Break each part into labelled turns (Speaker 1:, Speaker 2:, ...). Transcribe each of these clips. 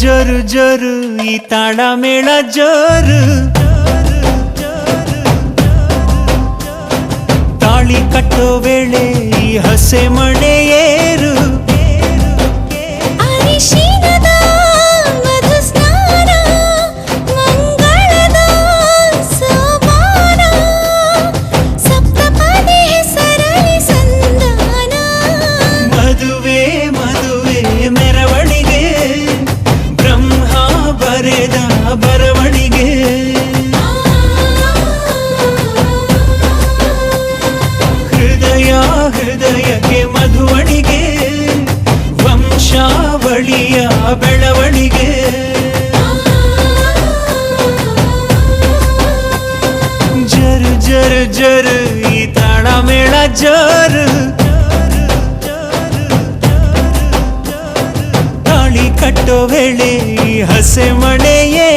Speaker 1: ಜೋರು ಜೋರು ಈ ತಾಳ ಮೇಳ ಜೋರು, ತಾಳಿ ಕಟ್ಟೋ ವೇಳೆ ಈ ಹಸೆ ಮಣೆ ಏರು, ಬರವಣಿಗೆ ಹೃದಯ ಹೃದಯಕ್ಕೆ ಮಧುವಣಿಗೆ, ವಂಶಾವಳಿಯ ಬೆಳವಣಿಗೆ. ಜರು ಜರು ಜರು ಈ ತಾಳ ಮೇಳ ಜರು, ತಾಳಿ ಕಟ್ಟೋ ವೇಳೆ ಈ ಹಸೆ ಮಣೆಯೇ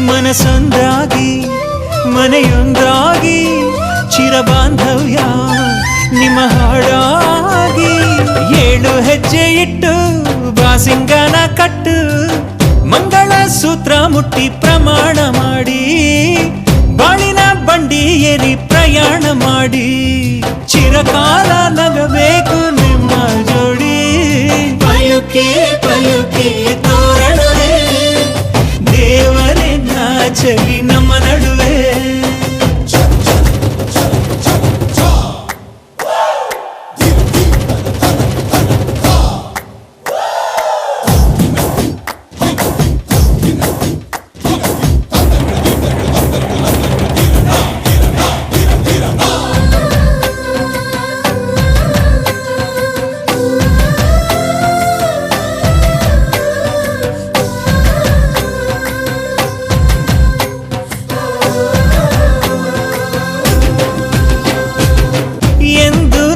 Speaker 1: ಮನಸೊಂದಾಗಿ ಮನೆಯೊಂದಾಗಿ ಚಿರಬಾಂಧವ್ಯ ನಿಮ್ಮ ಹಾಡಾಗಿ, ಏಳು ಹೆಜ್ಜೆ ಇಟ್ಟು ಬಾಸಿಂಗನ ಕಟ್ಟು, ಮಂಗಳ ಸೂತ್ರ ಮುಟ್ಟಿ ಪ್ರಮಾಣ ಮಾಡಿ, ಬಾಳಿನ ಬಂಡಿ ಏರಿ ಪ್ರಯಾಣ ಮಾಡಿ, ಚಿರಕಾಲ ನಗಬೇಕು ನಿಮ್ಮ ಜೋಡಿ. ಪಯುಕೆ ಪಯುಕೆ ತೋರಣವೇ ದೇವರೇ ನಾಚಲಿ ನಮ್ಮ ನಡುವೆ.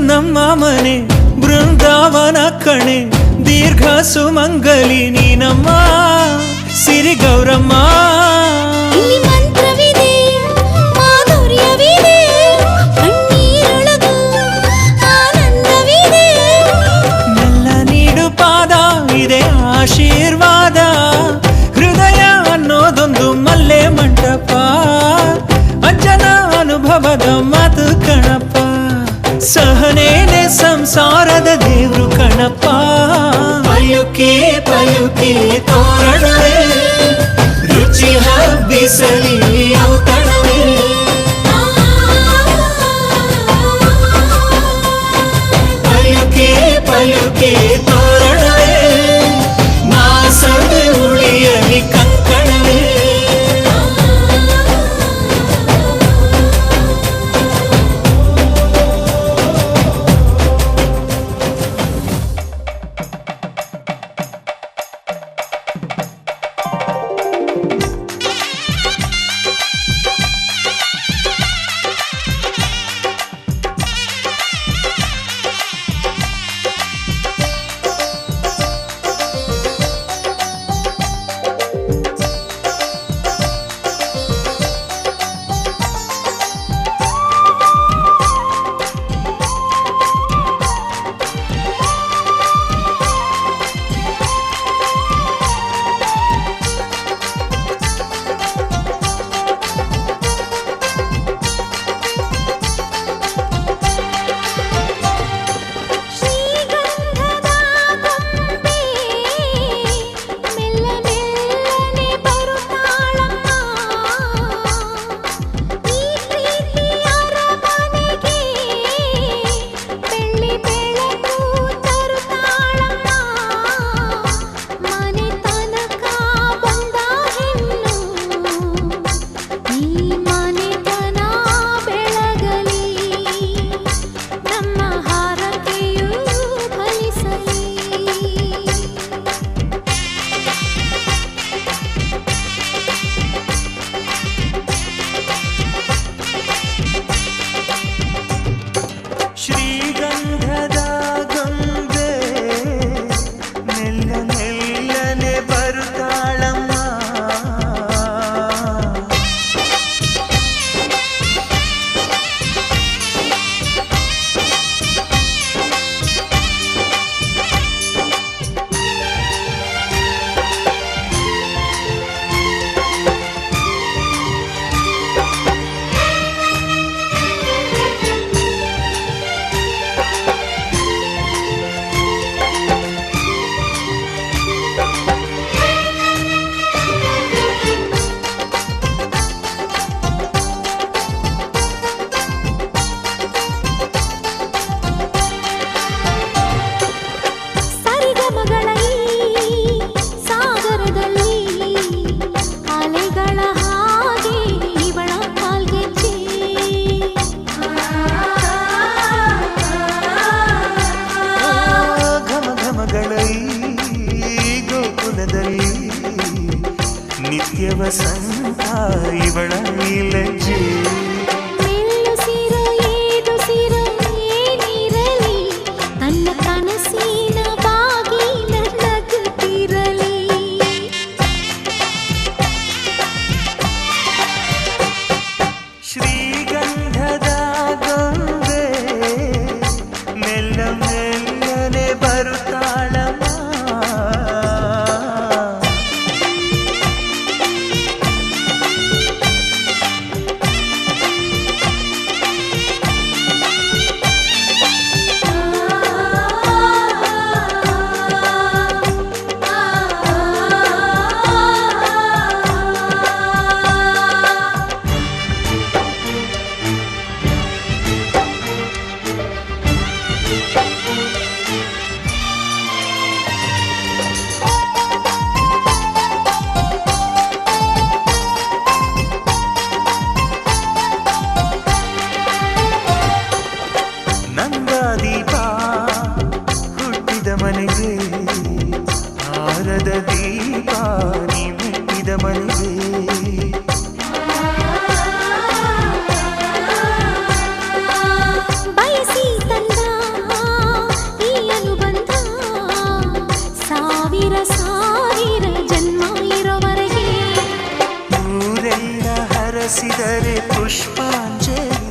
Speaker 1: ನಮ್ಮ ಮನೆ ಬೃಂದಾವನ ಕಣೆ, ದೀರ್ಘ ಸುಮಂಗಲಿ ನೀನಮ್ಮ ಸಿರಿ ಗೌರಮ್ಮ.
Speaker 2: ಮಂತ್ರವಿದೆ ಮಾಧುರ್ಯವಿದೆ, ಕಣ್ಣೀರೊಳಗೂ ಆನಂದವಿದೆ,
Speaker 1: ನೆಲ್ಲ ನೀಡು ಪಾದ ಇದೆ ಆಶೀರ್ವಾದ, ಹೃದಯ ಅನ್ನೋದೊಂದು ಮಲ್ಲೆ ಮಂಟಪ, ಅಜ್ಜನ ಅನುಭವದ ಮಾತು ಕಣಪ್ಪ, ಸಹನೇನೆ ಸಂಸಾರದ ದೇವ್ರು ಕಣಪ್ಪ. ಪಯುಕೆ ಪಯುಕೆ ತೋರಣವೇ ರುಚಿ ಹಬ್ಬಿಸಲಿ ಔತಣವೇ. ಪಯುಕೆ ಪಯುಕೆ ತೋರಣವೇ ಮಾಸವೇ ಉಳಿಯಲಿ ಕಂಕಣವೇ. ಇವಳ ಈ ಲಜ್ಜೆ.
Speaker 2: ಮೆಲ್ಲುಸಿರ ಏದುಸಿರ ಏನಿರಲಿ ತನ್ನ ಕನಸಿನ ಬಾಗಿಲ ನಗುತ್ತಿರಲಿ.
Speaker 1: ಶ್ರೀಗಂಧದ ಗೊಂಬೆ ಮೆಲ್ಲ ಮೆಲ್ಲನೆ ಬರುತ್ತಾಳಮ್ಮ. ನಂದಾದೀಪ ಹುಟ್ಟಿದ ಮನೆಗೆ ಹಾರದ ದೀಪ ನೀ ಮೆಟ್ಟಿದ ಮನೆಗೆ.
Speaker 2: ಬಯಸಿ ತಂದ ಈ ಅನುಬಂಧ ಸಾವಿರ ಸಾವಿರ ಜನ್ಮ ಇರೋವರೆಗೆ.
Speaker 1: ಊರೆಲ್ಲ ಹರಸಿದರೆ ಪುಷ್ಪಾಂಜಲಿ.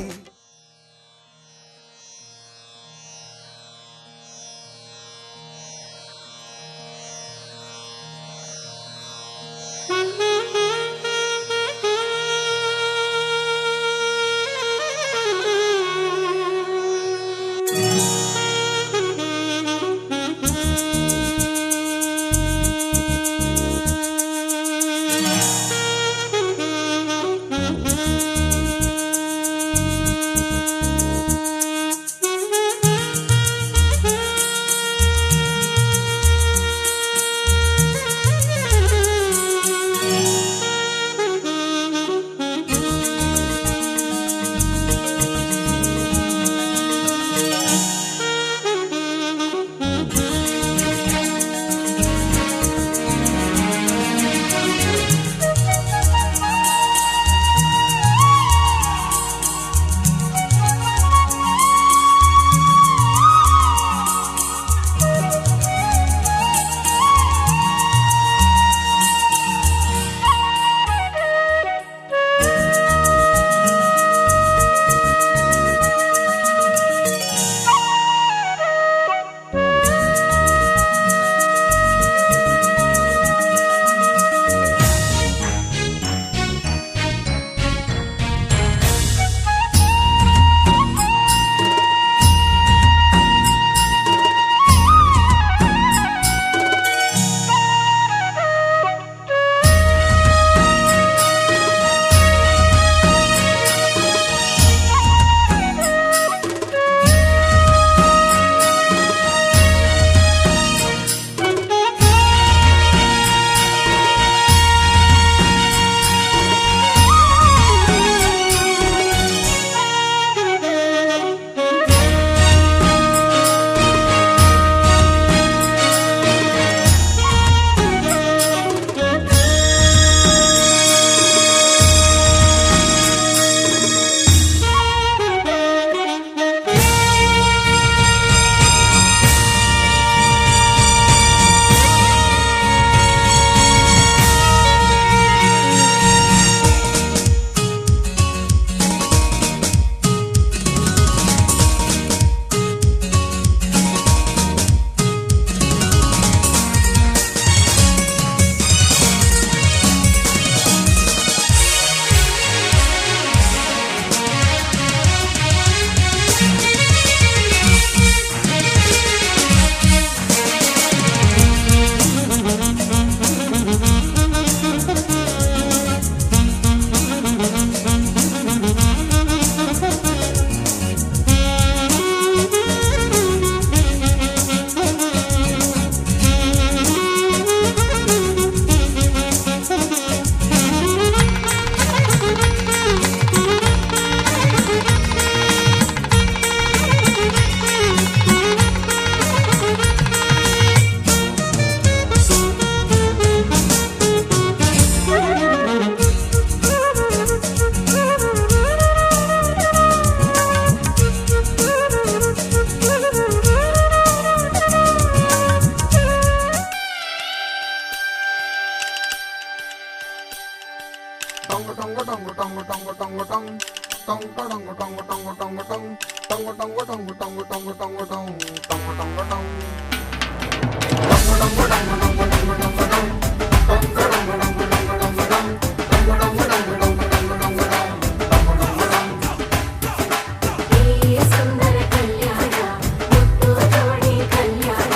Speaker 2: ಈ ಸುಂದರ ಕಲ್ಯಾಣ ಮುತ್ತು ಜೋಡಿ ಕಲ್ಯಾಣ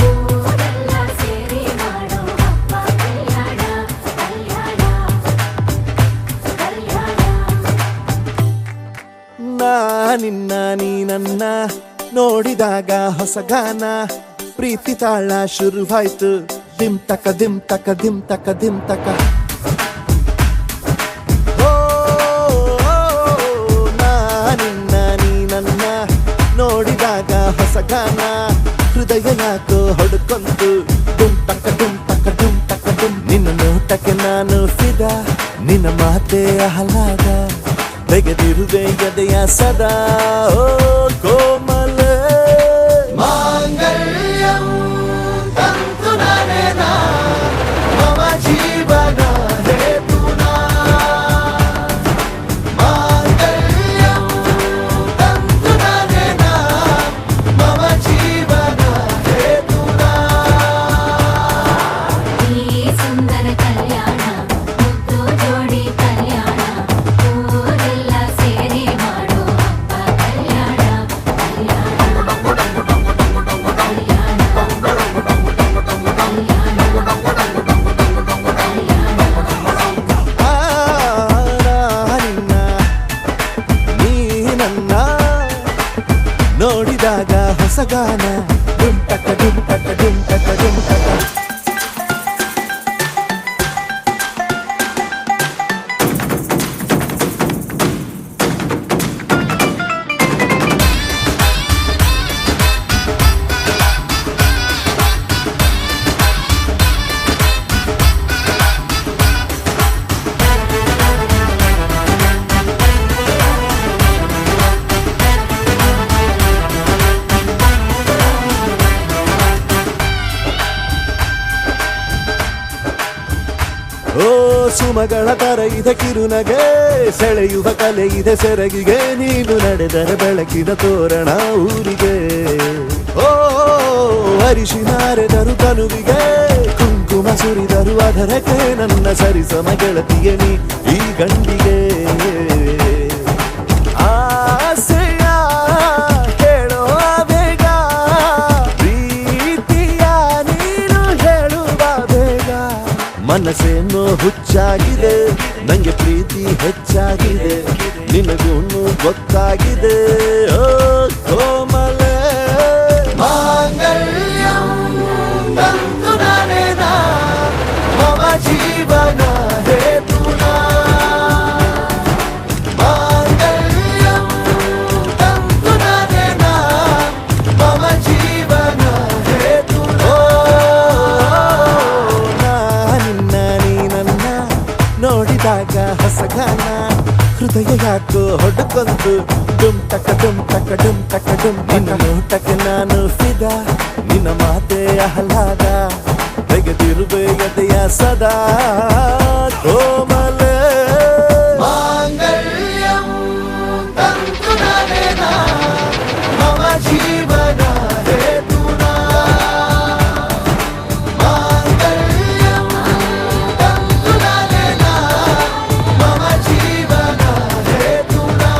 Speaker 2: ಊರೆಲ್ಲ ಸೇರಿ ಮಾಡೋ ಹಬ್ಬ ಕಲ್ಯಾಣ ಕಲ್ಯಾಣ ಕಲ್ಯಾಣ
Speaker 3: ನಿನ್ನ ನೀ ನನ್ನ ನೋಡಿದಾಗ ಹೊಸ ಗಾನ ಪ್ರೀತಿ ತಾಳ ಶುರುವಾಯ್ತು ದಿಮ್ ತಕ ದಿಮ್ ತಕ ದಿಮ್ ತಕ ದಿಮ್ ತಕ ಓ, ನಿನ್ನ ನೀ ನನ್ನ ನೋಡಿದಾಗ ಹೊಸ ಗಾನ ಹೃದಯ ಯಾಕೋ ಹೊಡ್ಕೊಂತು ದುಮ್ ತಕ ದುಮ್ ತಕ ದುಮ್ ತಕ ದುಮ್ ನಿನ್ನ ನೋಟಕ್ಕೆ ನಾನು ಫಿದ ನಿನ್ನ ಮಾತೆ ಆಹ್ಲಾದ ತೆಗೆದಿರುವೆ ಎದೆಯ ಸದಾ ಓ ಕೋಮಲ ಮಾಂಗಲ್ಯಂ ತಂತು ನಾನೇನ ಮಮ ಜೀವನ ಹೇತುನಾ ಮಾಂಗಲ್ಯಂ ತಂತು ನಾನೇನ ಮಮ ಜೀವನ ಹೇತುನಾ
Speaker 2: ಈ ಸುಂದರ ಕಲ್ಯಾಣ ಮುತ್ತು ಜೋಡಿ ಕಲ್ಯಾಣ ಊರೆಲ್ಲ ಸೇರಿ ಮಾಡೋ ಹಬ್ಬ ಕಲ್ಯಾಣ
Speaker 3: ನಿನ್ನ ನೀ ನನ್ನ ನೋಡಿದಾಗ ಹೊಸ ಗಾನ ಡುಮ್ ಟಕ ಡುಮ್ ಟಕ ಡುಮ್ ಟಕ ಡುಮ್ ಟಕ ಓ ಸುಮಗಳ ತರ ಇದೆ ಕಿರುನಗೆ ಸೆಳೆಯುವ ಕಲೆ ಇದೆ ಸೆರಗಿಗೆ ನೀನು ನಡೆದರೆ ಬೆಳಕಿನ ತೋರಣ ಊರಿಗೆ ಓ ಅರಿಶಿನಾರೆದರು ತನುವಿಗೆ ಕುಂಕುಮ ಸುರಿದರು ಅದರಕ್ಕೆ ನನ್ನ ಸರಿಸಮ ಗೆಳತಿಯ ನೀ ಈ ಗಂಡಿಗೆ ಆಸೆಯ ಹೇಳೋ ಬೇಗ ಪ್ರೀತಿಯ ನೀನು ಹೇಳುವ ಬೇಗ ಮನಸ್ಸೇನೋ ಹುಚ್ಚಾಗಿದೆ ನಂಗೆ ಪ್ರೀತಿ ಹೆಚ್ಚಾಗಿದೆ ನಿನಗೂನು ಗೊತ್ತಾಗಿದೆ ಓ ಕೋಮಲ ಮಾಂಗಲ್ಯಂ ತಂತು ನಾನೇನ ಮಮ ಜೀವನ ಹೇತುನಾ ಮಾಂಗಲ್ಯಂ ತಂತು ನಾನೇನ ಮಮ ಜೀವನ ಹೇತುನಾ ನಿನ್ನ ನೀ ನನ್ನ ನೋಡಿದಾಗ ಹೊಸ ಗಾನ ಹೃದಯ ಯಾಕೋ ಹೊಡ್ಕೊಂತು ಡುಮ್ ಟಕ ಡುಮ್ ಟಕ ಡುಮ್ ಟಕ ಡುಮ್ ನಿನ್ನ ನೋಟಕ್ಕೆ ನಾನು ಫಿದ ನಿನ್ನ ಮಾತೆ ಆಹ್ಲಾದ ತೆಗೆದಿರುವೆ ಎದೆಯ ಸದಾ ಕೋಮಲ ಮಾಂಗಲ್ಯಂ ತಂತು ನಾನೇನ ಮಮ ಜೀವನ ಹೇತುನಾ ಮಾಂಗಲ್ಯಂ ತಂತು ನಾನೇನ ಮಮ ಜೀವನ ಹೇತುನಾ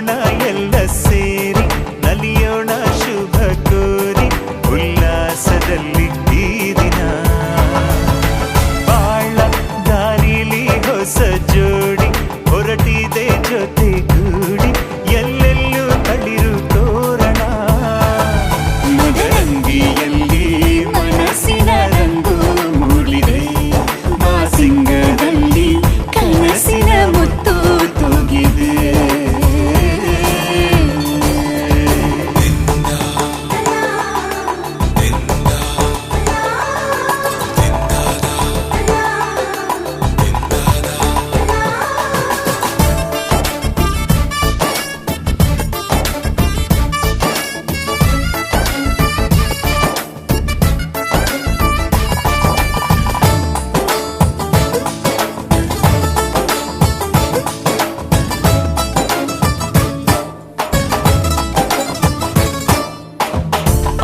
Speaker 1: ಕುಣಿಯೋಣ ಎಲ್ಲ ಸೇರಿ ನಲಿಯೋಣ ಶುಭ ಕೋರಿ ಉಲ್ಲಾಸದಲ್ಲಿ ಈ ದಿನ ಬಾಳ ದಾರಿಲಿ ಹೊಸ ಜೋಡಿ ಹೊರಟಿದೆ ಜೊತೆಗೂಡಿ ಎಲ್ಲೆಲ್ಲೂ ತಳಿರು ತೋರಣ ಮದರಂಗಿಯಲ್ಲಿ ಮನಸ್ಸಿನ ರಂಗು ಮೂಡಿದೆ ಮಾಸಿಂಗದಲ್ಲಿ ಕನಸಿನ ಮುತ್ತು ತೂಗಿದೆ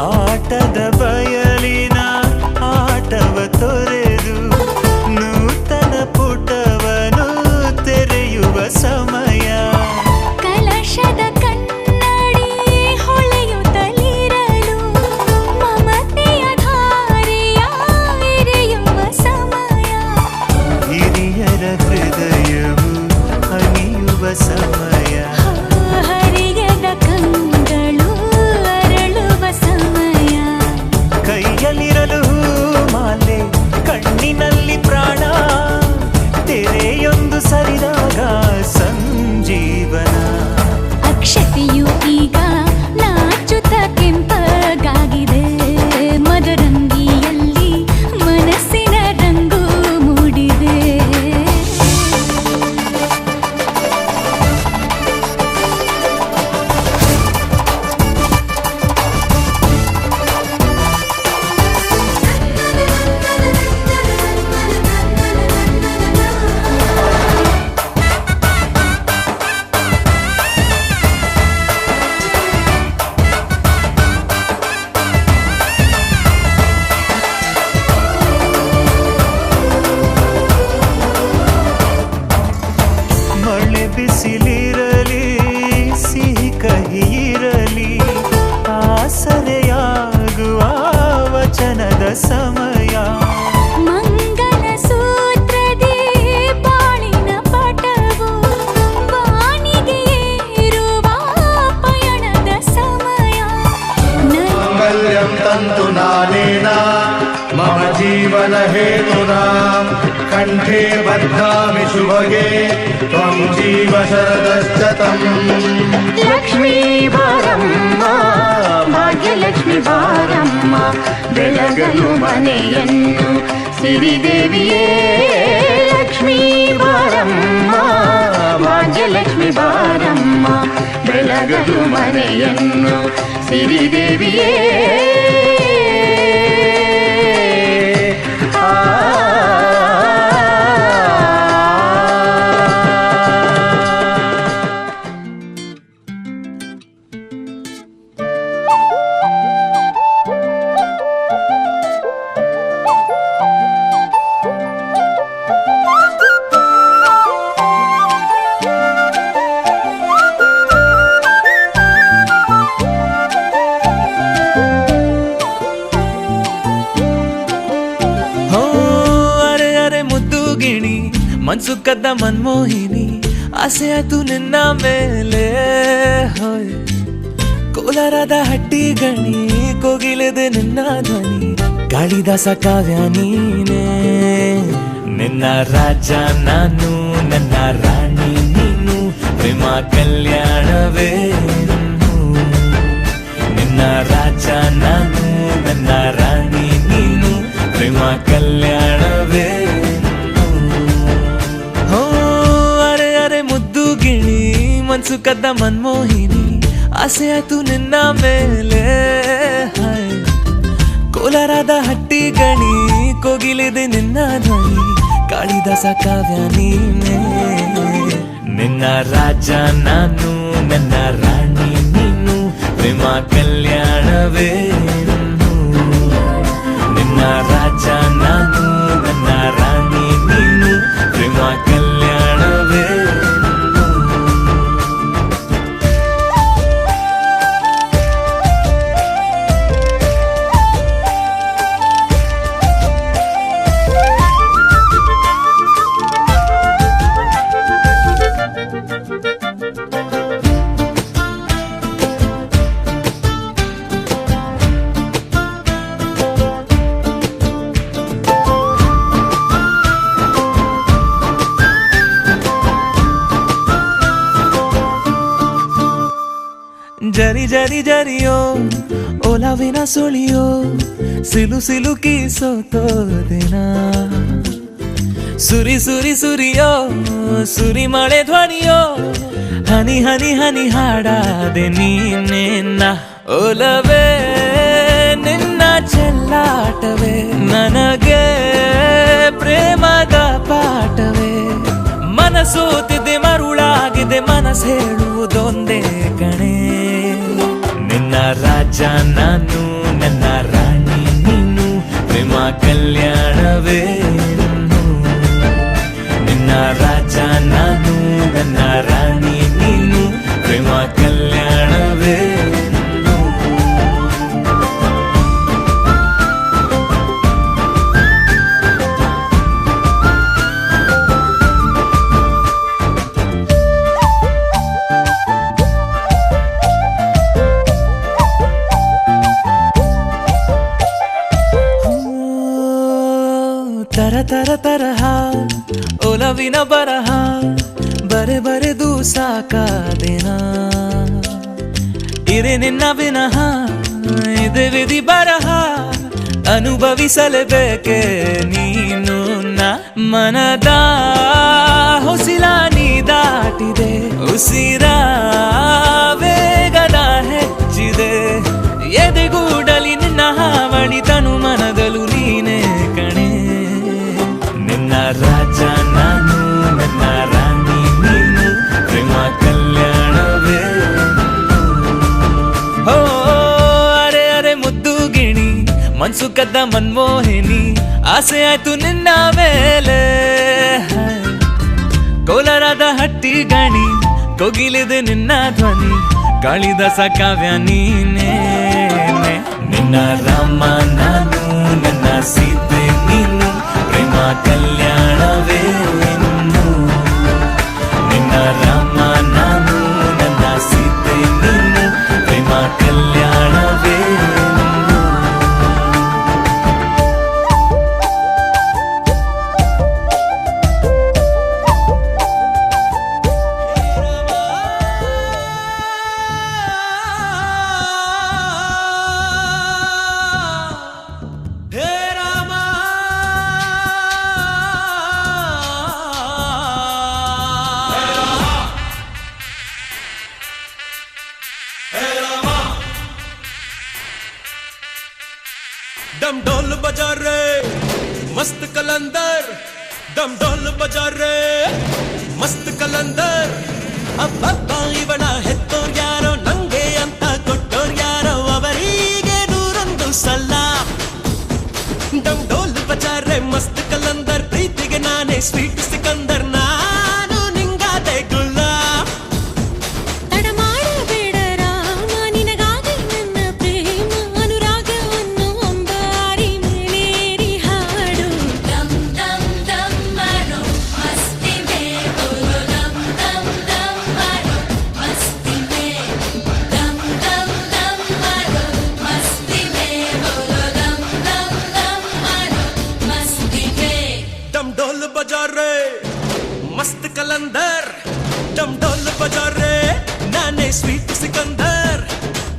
Speaker 1: ಆಟದ ಬಯಲಿನ ಆಟವ ತೊರೆದು ನೂತನ ಪುಟವನು ತೆರೆಯುವ ಸಮಯ
Speaker 2: ಕಲಶದ ಕನ್ನಡಿ ಹೊಳೆಯುತ್ತಲಿರಲು ಮಮತೆಯ ಧಾರೆಯ ಎರೆಯುವ ಸಮಯ
Speaker 1: ಹಿರಿಯರ ಹೃದಯವು ಹನಿಯುವ ಸಮಯ
Speaker 2: ಹರಿಯದ ಕಂಗಳು ಅರಳುವ ಸಮಯ
Speaker 1: ಕೈಯಲ್ಲಿರಲು ಮಾಲೆ ಕಣ್ಣಿನಲ್ಲಿ ಪ್ರಾಣ ತೆರೆಯೊಂದು ಸರಿದಾಗ ಸಂಜೀವನ
Speaker 2: ಅಕ್ಷತೆಯು ಈಗ ನಾಚುತ್ತ ಕೆಂಪಗಾಗಿದೆ ಮದರಂಗಿಯಲ್ಲಿ ಮನಸ್ಸಿನ ರಂಗು ಮೂಡಿದೆ
Speaker 1: ಮಳೆ ಬಿಸಿಲಿರಲಿ ಸಿಹಿ ಕಹಿ ಇರಲಿ ಆಸರೆಯಾಗುವ ವಚನದ ಸಮಯ
Speaker 2: ಮಂಗಲ ಸೂತ್ರದಿ ಬಾಳಿನ ಪಟವು ಬಾನಿಗೆ ಏರುವ ಪಯಣದ ಸಮಯ
Speaker 4: मङ्गल्यं तन्तु नानेन मम जीवन हेतुना कण्ठे बध्नामि शुभगे त्वं जीव शरदश्चतम्
Speaker 5: ಲಕ್ಷ್ಮೀ ಬಾರಮ್ಮ ಭಾಗ್ಯಲಕ್ಷ್ಮಿ ಬಾರಮ್ಮ ಬೆಳಗಲು ಮನೆಯನ್ನು ಸಿರಿದೇವಿಯೇ ಲಕ್ಷ್ಮೀ ಬಾರಮ್ಮ ಭಾಗ್ಯಲಕ್ಷ್ಮಿ ಬಾರಮ್ಮ ಬೆಳಗಲು ಮನೆಯನ್ನು ಸಿರಿದೇವಿಯೇ
Speaker 1: ಹೋ ಅರೆ ಅರೆ ಮುದ್ದು ಗಿಣಿ ಮನ್ಸು ಕದ್ದ ಮನ್ಮೋಹಿನಿ ಆಸೆ ಆಯ್ತು ನಿನ್ನ ಮೇಲೆ ಹೋಯ್ ಕೋಲಾರದ ಹಟ್ಟಿ ಗಣಿ ಕೋಗಿಲೆದೆ ನಿನ್ನ ಧ್ವನಿ ಗಾಳಿದಾಸ ಕಾವ್ಯ ನೀನೇ ನಿನ್ನ ರಾಜ ನಾನು ನನ್ನ ರಾಣಿ ನೀನು ಪ್ರೇಮ ಕಲ್ಯಾಣವೇ ನಿನ್ನ ರಾಜ ನಾನು ನನ್ನ ರಾಣಿ ನೀನು ಪ್ರೇಮ ಕಲ್ಯಾಣವೇ ಹೋ ಅರೆ ಅರೆ ಮುದ್ದು ಗಿಣಿ ಮನ್ಸು ಕದ್ದ ಮನ್ಮೋಹಿನಿ ಆಸೆ ಆಯ್ತು ನಿನ್ನ ಮೇಲೆ ಹಾಯ್ ಕೋಲಾರದ ಹಟ್ಟಿ ಗಣಿ ಕೋಗಿಲಿದೆ ನಿನ್ನ ಧ್ವನಿ ಕಾಳಿದಾಸ ಕಾವ್ಯ ನೀನೇ ನಿನ್ನ ರಾಜ ನಾನು ನನ್ನ ರಾಣಿ ನೀನು ಪ್ರೇಮ ಕಲ್ಯಾಣವೇ ನಿನ್ನ ರಾಜ ನಾನು ನನ್ನ ರಾಣಿ ನೀನು ಪ್ರೇಮ ಕಲ್ಯಾಣವೇ ಜರಿ ಜರಿ ಜರಿಯೋ ಒಲವಿನ ಸುಳಿಯೋ ಸಿಲು ಸಿಲುಕಿ ಸೋತೋದೆನ ಸುರಿ ಸುರಿ ಸುರಿಯೋ ಸುರಿ ಮಳೆ ಧ್ವನಿಯೋ ಹನಿ ಹನಿ ಹನಿ ಹಾಡಾದೆ ನೀನೇನ ಒಲವೇ ನಿನ್ನ ಚೆಲ್ಲಾಟವೇ ನನಗೆ ಪ್ರೇಮದ ಪಾಠವೇ ಮನಸೋತಿದೆ ಮರುಳಾಗಿದೆ ಮನಸ್ಸು ಹೇಳುವುದೊಂದೇ ಕಣೆ ನಿನ್ನ ರಾಜ ನಾನು ನನ್ನ ರಾಣಿ ನೀನು ಪ್ರೇಮ ಕಲ್ಯಾಣವೇ ನಿನ್ನ ರಾಜ ನಾನು ನನ್ನ ರಾಣಿ ನೀನು ಪ್ರೇಮ ಕಲ್ಯಾಣವೇ ತರ ತರ ತರಹ ಒಲವಿನ ಬರಹ ಬರೆ ಬರೆದು ಸಾಕಾದೆನ ಇರೆ ನಿನ್ನ ವಿನಃ ಇದೆ ವಿಧಿ ಬರಹ ಅನುಭವಿಸಲೇಬೇಕೆ ನೀನು ಮನದ ಹೊಸಿಲ ನೀ ದಾಟಿದೆ ಉಸಿರ ವೇಗದ ಹೆಚ್ಚಿದೆ ಎದೆಗೂಡಲಿ ನಿನ್ನ ಹಾವಳಿ ತನು ಮನದಲು ನೀನೇ ಕಣೆ ನಿನ್ನ ರಾಜ ನಾನು ನನ್ನ ರಾಣಿ ನೀನು ಪ್ರೇಮ ಕಲ್ಯಾಣವೇ ಹೋ ಅರೆ ಅರೆ ಮುದ್ದು ಗಿಣಿ ಮನ್ಸು ಕದ್ದ ಮನ್ಮೋಹಿನಿ ಆಸೆ ಆಯ್ತು ನಿನ್ನ ಮೇಲೆ ಕೋಲಾರದ ಹಟ್ಟಿ ಗಣಿ ಕೋಗಿಲಿದೆ ನಿನ್ನ ಧ್ವನಿ ಕಾಳಿದಾಸ ಕಾವ್ಯ ನೀನೇ ನಿನ್ನ ರಾಮ ನಾನು ನನ್ನ ಸೀತೆ ನೀನು ಪ್ರೇಮ ಕಲ್ಯಾಣವೇ ನಿನ್ನ ರಾಮ ನಾನು ನನ್ನ ಸೀತೆ ನೀನು ಪ್ರೇಮ ಕಲ್ಯಾಣವೇ
Speaker 6: डम ढोल बजा रे मस्त कलंदर डम ढोल बजा रे मस्त कलंदर ಅಬ್ಬಬ್ಬ ಇವಳ ಹೆತ್ತೋರ್ ಯಾರೋ ನಂಗೆ ಅಂತ ಕೊಟ್ಟೋರ್ ಯಾರೋ ಅವರಿಗೆ 101 ಸಲ ಡಮ್ ಢೋಲ್ ಬಜಾ ರೆ ಮಸ್ತ್ ಕಲಂದರ್ ಪ್ರೀತಿಗೆ ನಾನೇ ಸ್ವೀಟ್ ಸಿಕಂದರ್ ನಾನು ನಿಂಗಾದೆ ಗುಲ್ಲ
Speaker 2: ತಡ ಮಾಡಬೇಡ ರಾಮ ನಿನಗಾಗಿ ನನ್ನ ಪ್ರೇಮ ಅನುರಾಗವನ್ನು ಅಂಬಾರಿ ಮೇಲೇರಿ ಹಾಡು ದಮ್ ದಮ್ ದಮ್ ಮಾರೋ ಮಸ್ತಿ ಮೇ ಬೋಲೋ ದಮ್ ದಮ್ ದಮ್ ಮಾರೋ ಮಸ್ತಿ ಮೇ ದಮ್ ದಮ್ ದಮ್ ಮಾರೋ ಮಸ್ತಿ ಮೇ ಬೋಲೋ ದಮ್ ದಮ್ ದಮ್ ಮಾರೋ ಮಸ್ತಿ ಮೇ
Speaker 6: डम ढोल बजा रे मस्त कलंदर डम ढोल बजा रे नाने ಸ್ವೀಟ್ ಸಿಕಂದರ್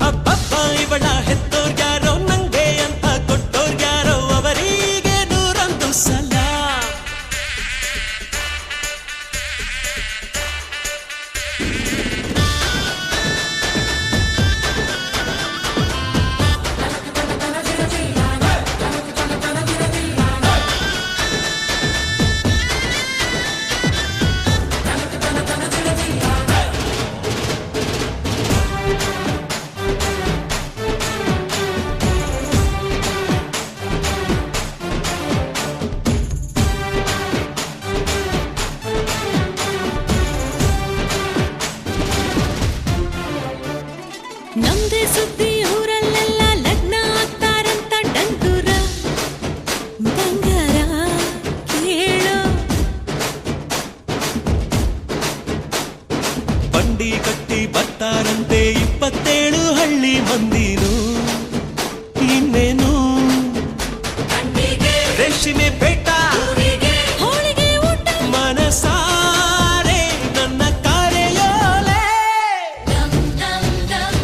Speaker 6: ಅಬ್ಬಬ್ಬ ಇವಳ ಹೆತ್ತೋರ್ ಯಾರೋ ನಂಗೆ ಅಂತ ಕೊಟ್ಟೋರ್ ಯಾರೋ ಅವರಿಗೆ 101 ಸಲ
Speaker 2: ನಮ್ದೇ ಸುದ್ದಿ ಊರಲ್ಲೆಲ್ಲ ಲಗ್ನ ಆಗ್ತಾರಂತ ಡಂಗುರ ಬಂಗಾರ ಕೇಳೋ
Speaker 6: ಬಂಡಿ ಕಟ್ಟಿ ಬರ್ತಾರಂತೆ 27 ಹಳ್ಳಿ ಮಂದಿರು ಇನ್ನೇನು ರೇಷ್ಮೆ ಪೇಟ
Speaker 2: ಹೋಳಿಗೆ ಊಟ
Speaker 6: ಮನಸಾರೆ ನನ್ನ ಕಾರೆಯೋಲೆ
Speaker 2: ದಮ್ ದಮ್ ದಮ್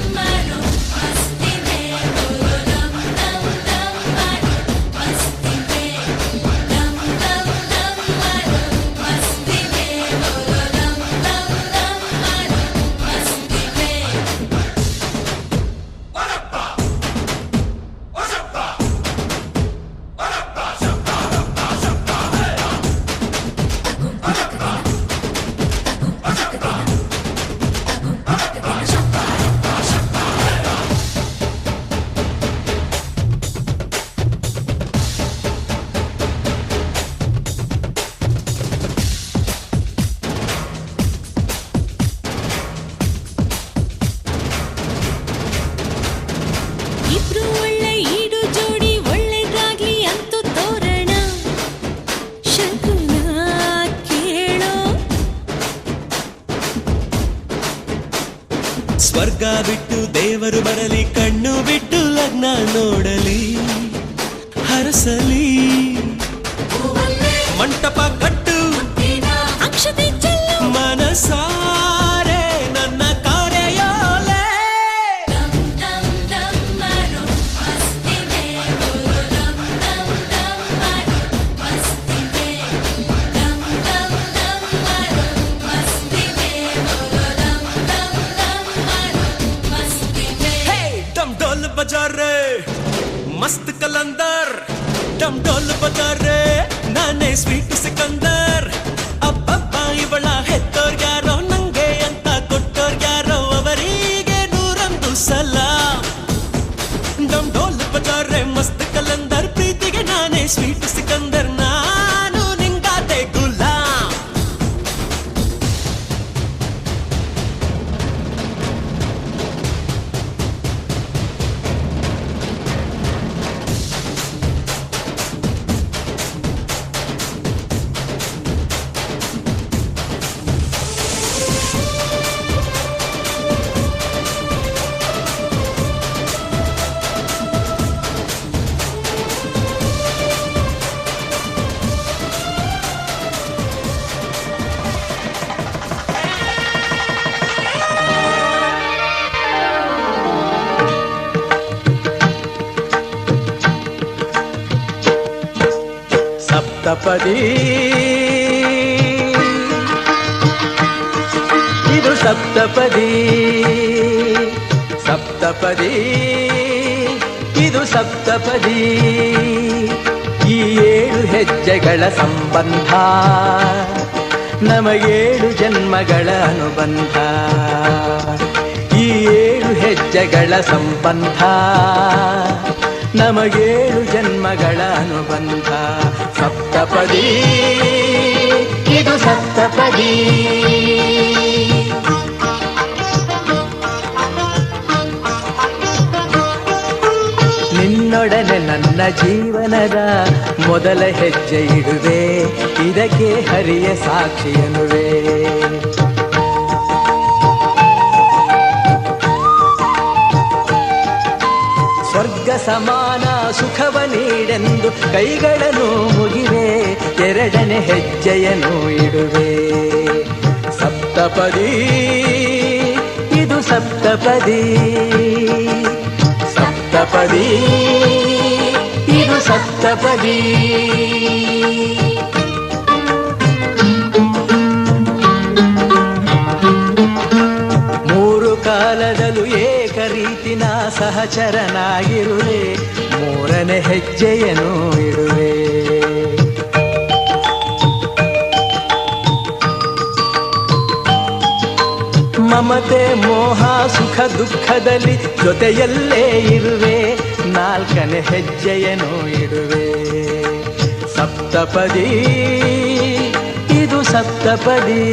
Speaker 6: ಸ್ವರ್ಗ ಬಿಟ್ಟು ದೇವರು ಬರಲಿ, ಕಣ್ಣು ಬಿಟ್ಟು ಲಗ್ನ ನೋಡಲಿ, ಹರಸಲಿ. ಮಂಟಪ ಕಟ್ಟು,
Speaker 2: ಅಕ್ಷತೆ ಚೆಲ್ಲು,
Speaker 6: ಮನಸಾರೆ ನನ್ನ ಕಾರ್ಯೋಲೆ. डम डोल बजा रे मस्त कलंदर, डम डोल बजा रे नाने ಸ್ವೀಟ್ ಸಿಕಂದರ್. ಅಬ್ಬಬ್ಬ ಇವಳ ಹೆತ್ತೋರ್ಗ್ಯಾರೋ ನಂಗೆ ಅಂತ ಕೊಟ್ಟೋರ್ಗ್ಯಾರೋ ಅವರಿಗೆ 101 ಸಲ. ಡಮ್ ಡೋಲ್ ಬಜಾ ರೆ ಮಸ್ತ್ ಕಲಂದರ್, ಪ್ರೀತಿಗೆ ನಾನೇ ಸ್ವೀಟ್ ಸಿಕಂದರ್, ನಾನು ನಿಂಗಾದೆ ಗುಲಾಮ್.
Speaker 7: ಸಪ್ತಪದಿ ಇದು ಸಪ್ತಪದಿ, ಸಪ್ತಪದಿ ಇದು ಸಪ್ತಪದಿ. ಈ 7 ಹೆಜ್ಜೆಗಳ ಸಂಬಂಧ, ನಮ 7 ಜನ್ಮಗಳ ಅನುಬಂಧ. ಈ 7 ಹೆಜ್ಜೆಗಳ ಸಂಬಂಧ, ನಮಗೇಳು ಜನ್ಮಗಳ ಅನುಬಂಧ. ಸಪ್ತಪದಿ ಇದು ಸಪ್ತಪದಿ. ನಿನ್ನೊಡನೆ ನನ್ನ ಜೀವನದ ಮೊದಲ ಹೆಜ್ಜೆ ಇಡುವೆ, ಇದಕ್ಕೆ ಹರಿಯ ಸಾಕ್ಷಿ ಎನ್ನುವೆ. ಸ್ವರ್ಗ ಸಮಾನ ಸುಖವ ನೀಡೆಂದು ಕೈಗಳನ್ನು ಮುಗಿವೆ, 2ನೇ ಹೆಜ್ಜೆಯನ್ನು ಇಡುವೆ. ಸಪ್ತಪದಿ ಇದು ಸಪ್ತಪದಿ, ಸಪ್ತಪದಿ ಇದು ಸಪ್ತಪದಿ. ಕಾಲದಲ್ಲೂ ಏಕ ರೀತಿನ ಸಹಚರನಾಗಿರುವೆ, 3ನೇ ಹೆಜ್ಜೆಯನ್ನು ಇಡುವೆ. ಮಮತೆ ಮೋಹ ಸುಖ ದುಃಖದಲ್ಲಿ ಜೊತೆಯಲ್ಲೇ ಇರುವೆ, 4ನೇ ಹೆಜ್ಜೆಯನ್ನು ಇಡುವೆ. ಸಪ್ತಪದಿ ಇದು ಸಪ್ತಪದಿ.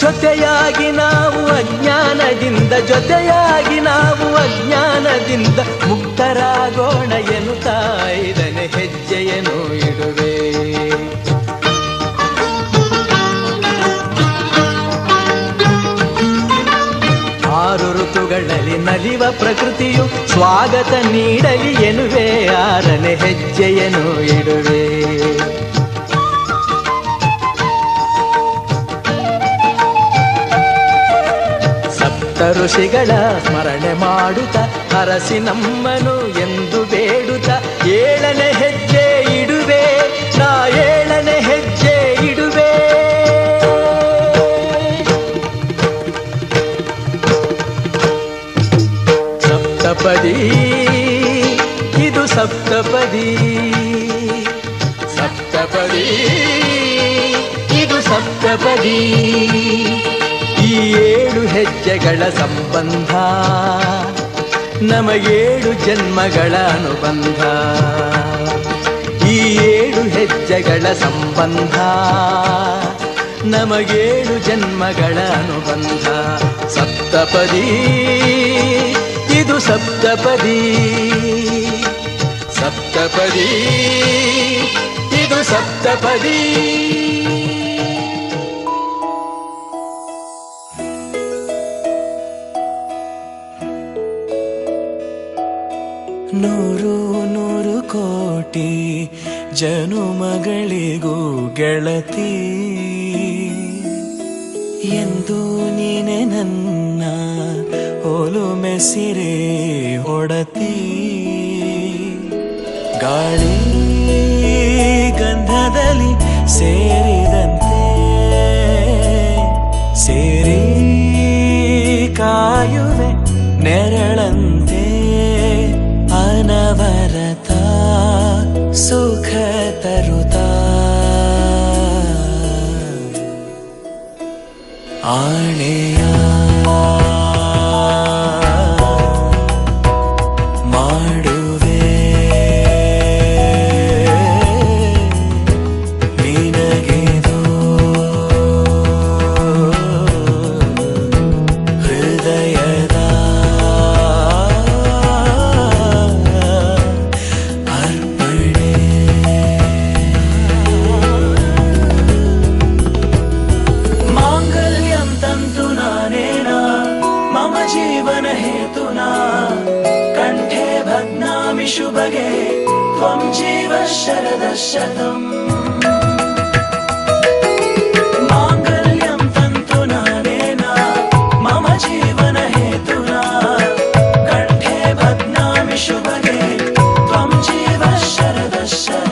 Speaker 7: ಜೊತೆಯಾಗಿ ನಾವು ಅಜ್ಞಾನದಿಂದ, ಜೊತೆಯಾಗಿ ನಾವು ಅಜ್ಞಾನದಿಂದ ಮುಕ್ತರಾಗೋಣ ಎನ್ನುತ್ತಾ 5ನೇ ಹೆಜ್ಜೆಯನ್ನು ಇಡುವೆ. ಆರು ಋತುಗಳಲ್ಲಿ ನಲಿವ ಪ್ರಕೃತಿಯು ಸ್ವಾಗತ ನೀಡಲಿ ಎನ್ನುವೆ, 6ನೇ ಹೆಜ್ಜೆಯನ್ನು ಇಡುವೆ. ಋಷಿಗಳ ಸ್ಮರಣೆ ಮಾಡುತ್ತ ಹರಸಿ ನಮ್ಮನು ಎಂದು ಬೇಡುತ್ತ 7ನೇ ಹೆಜ್ಜೆ ಇಡುವೆ, ನಾ 7ನೇ ಹೆಜ್ಜೆ ಇಡುವೆ. ಸಪ್ತಪದಿ ಇದು ಸಪ್ತಪದಿ, ಸಪ್ತಪದಿ ಇದು ಸಪ್ತಪದಿ. ಈ 7 ಹೆಜ್ಜೆಗಳ ಸಂಬಂಧ, ನಮ 7 ಜನ್ಮಗಳ ಅನುಬಂಧ. ಈ 7 ಹೆಜ್ಜೆಗಳ ಸಂಬಂಧ, ನಮಗೇಳು ಜನ್ಮಗಳ ಅನುಬಂಧ. ಸಪ್ತಪದಿ ಇದು ಇದು ಸಪ್ತಪದಿ ಸಪ್ತಪದಿ ಇದು ಸಪ್ತಪದಿ.
Speaker 1: ನೂರು ನೂರು ಕೋಟಿ ಜನುಮಗಳಿಗೂ ಗೆಳತಿ ಎಂದು ನೀನೆ ನನ್ನ ಒಲುಮೆ ಸಿರೆ ಒಡತಿ. ಗಾಳಿ ಗಂಧದಲ್ಲಿ ಸೇರಿದಂತೆ ಸೇರಿ ಕಾಯುವೆ ನೆರಳಂತೆ ಅನವರತ ಸುಖ ತರುತ್ತಾ ಆಣೆಯ ಮಾಡುವೆ ನಿನಗೆದು ಹೃದಯದ ಅರ್ಪಣೆ. ಮಾಂಗಲ್ಯಂ ತಂತು ನಾನೇನ ಮಮ ಜೀವನ ಹೇತುನಾ ಕಂಠೆ ಭಗ್ನಾಮಿ ಶುಭಗೆ ತ್ವಂ ಜೀವ ಶರದ ಶತಂ. ಮಾಂಗಲ್ಯಂ ತಂತು ನಾನೇನ ಮಮ ಜೀವನ ಹೇತುನಾ ಕಂಠೆ ಭಗ್ನಾಮಿ ಶುಭಗೆ ತ್ವಂ ಜೀವ ಶರದ ಶತಂ.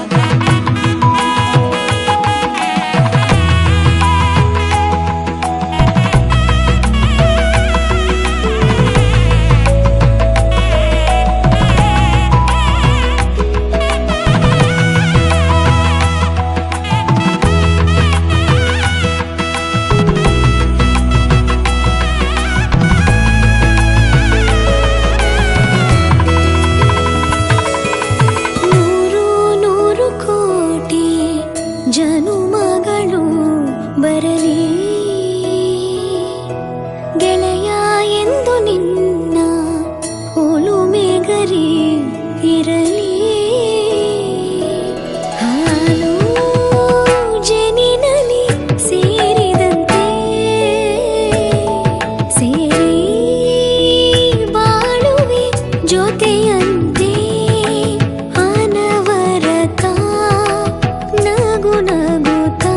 Speaker 2: ನೂರು ನೂರು ಕೋಟಿ ಜನುಮಗಳು ಬರಲಿ ಗೆಳೆಯ ಎಂದು ನಿನ್ನ ಒಲುಮೆಗರಿ ಇರಲಿ. ಹಾಲು ಜನಿನಲಿ ಸೇರಿದಂತೆ ಸೇರಿ ಬಾಳುವೆ ಜೊತೆಯಂತೆ ಅನವರತ ನಗು ನಗುತ್ತಾ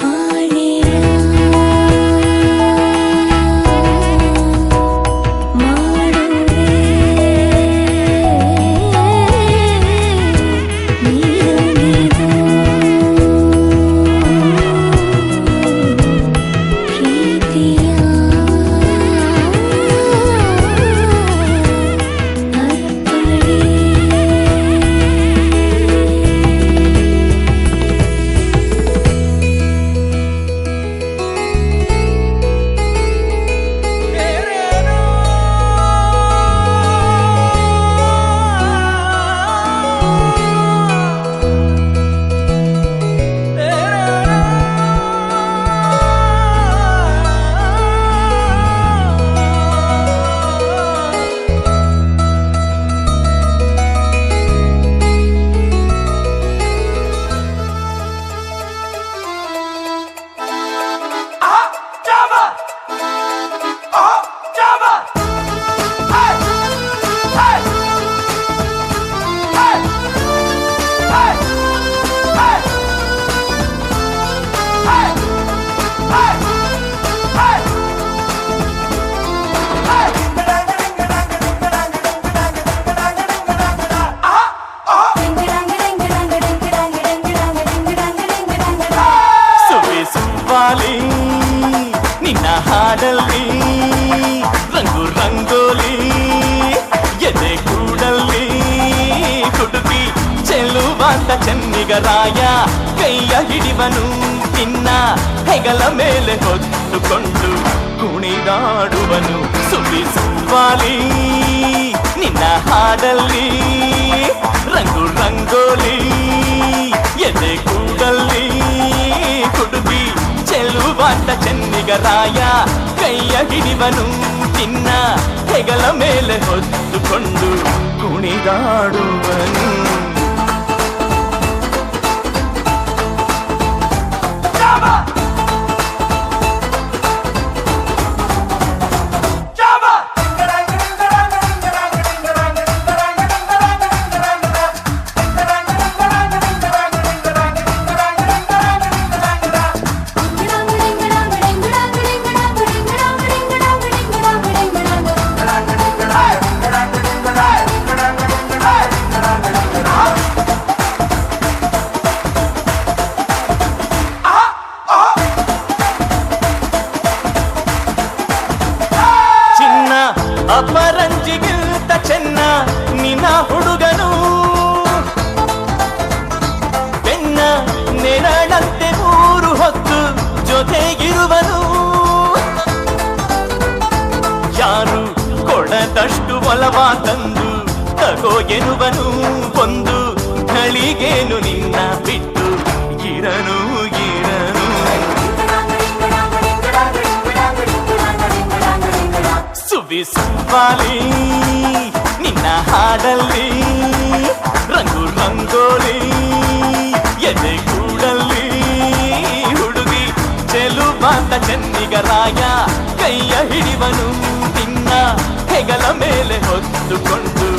Speaker 2: ಆಣೆಯ ಮಾಡುವೆ ನೀರನಿದು ಪ್ರೀತಿಯ
Speaker 1: ಸುವೆ ಸುವ್ವಾಲಿ ನಿನ್ನ ಹಾಡಲ್ಲಿ ರಂಗು ರಂಗೋಲಿ ಎದೆ ಕೂಡಲ್ಲಿ ಕುಟುಕಿ ಚೆಲ್ಲುವಂತ ಚೆನ್ನಿಗರಾಯ ಕೈಯ ಹಿಡಿವನು ನಿನ್ನ ಹೆಗಲ ಮೇಲೆ ಹೊತ್ತುಕೊಂಡು ಕುಣಿದಾಡುವನು. ಸುವಿ ಸುವ್ವಾಲಿ ನಿನ್ನ ಹಾಡಲ್ಲಿ ರಂಗು ರಂಗೋಲಿ ಎದೆ ಕೂಡಲ್ಲಿ ಕುಡುಕಿ ಚೆಲ್ಲ ಚೆಲುವಾಟ ಚೆನ್ನಿಗರಾಯ ಕೈಯ ಹಿಡಿವನು ನಿನ್ನ ಹೆಗಲ ಮೇಲೆ ಹೊತ್ತುಕೊಂಡು ಕುಣಿದಾಡುವನು ಅಪರಂಜಿಗಿಂತ ಚೆನ್ನ ನಿನ್ನ ಹುಡುಗನು ಬೆನ್ನ ನೆರಳಂತೆ ಮೂರು ಹೊತ್ತು ಜೊತೆಗಿರುವನು ಯಾರು ಕೊಡದಷ್ಟು ಒಲವ ತಂದು ತಗೋ ಎನ್ನುವನು ಒಂದು ಘಳಿಗೇನು ನಿನ್ನ ಬಿಟ್ಟು ಇರನು ಇರನು ಸುವಿಸುವಾಲಿ ನಿನ್ನ ಹಾಡಲ್ಲಿ ರಂಗು ರಂಗೋಲಿ ಎದೆಗೂಡಲ್ಲಿ ಹುಡುಗಿ ಚೆಲುವಾಟ ಚೆನ್ನಿಗರಾಯ ಕೈಯ ಹಿಡಿವನು ನಿನ್ನ ಹೆಗಲ ಮೇಲೆ ಹೊತ್ತುಕೊಂಡು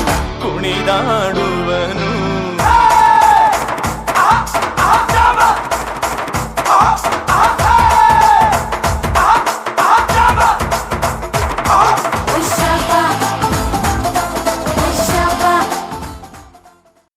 Speaker 1: ಕುಣಿದಾಡು